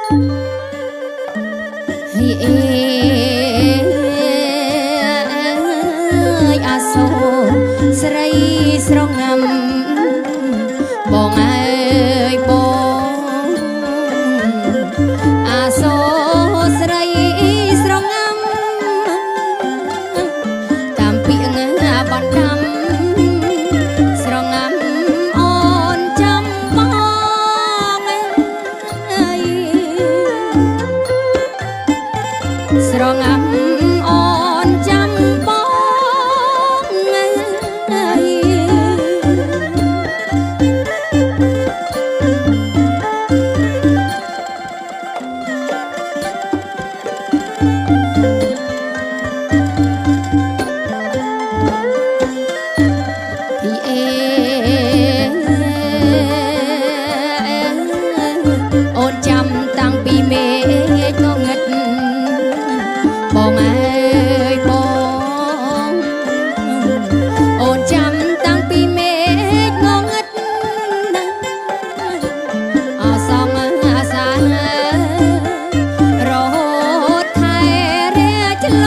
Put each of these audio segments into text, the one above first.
ให้เอ้ยอาโซสไรสรองำបងអើយបងអាសូរស្រីស្រងំតាមពីងបនដំស្រងំអូនចាំបងអើយស្រងំអូនចាំបងអើយអូនចាំតាំងពីមេឃងងឹតបងអើយបងអូនចាំតាំងពីមេឃងងឹតអសងអាសារហូតខែរាឆ្ល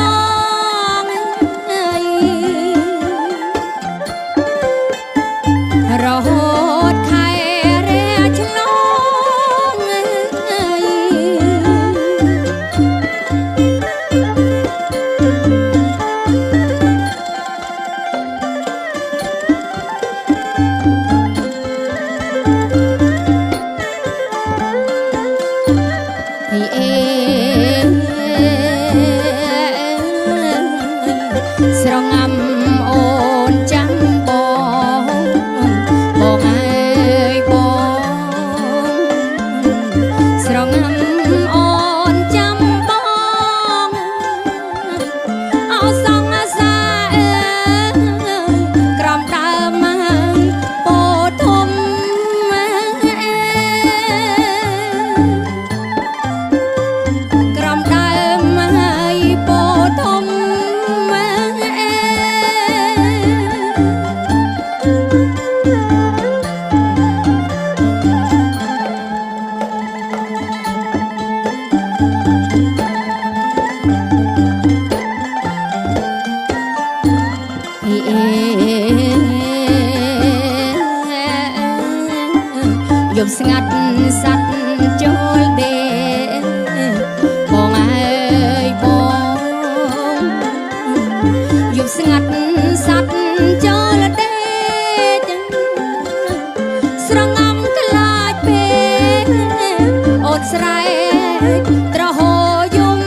ងរហូតខែរាឆ្លងស្រងំអូនចាំបងបងអើយបងស្រងំអូនចាំបងអោសងអាសាអើយក្រំដើមហើយពោធំក្រំដើមហើយពោធំយប់ស្ងាត់សัตว์ចូលដេបងអើយបងយប់ស្ងាត់សัตว์ចូលដេស្រងំខ្លាចពេកអូនស្រែកត្រហោយំ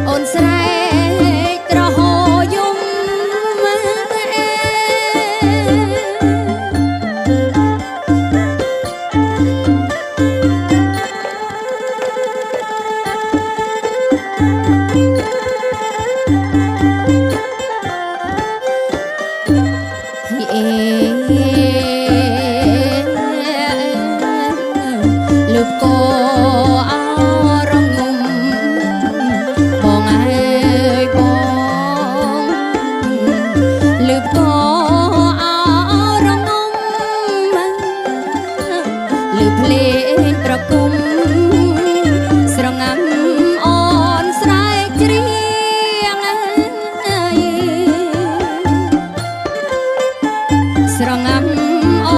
អូនស្រែកត្រហោយំលើកកអរងំបងអើយបងលើកកអរងំលើភ្លេងប្រគំស្រងំអូនស្រែកច្រៀងស្រងំអូ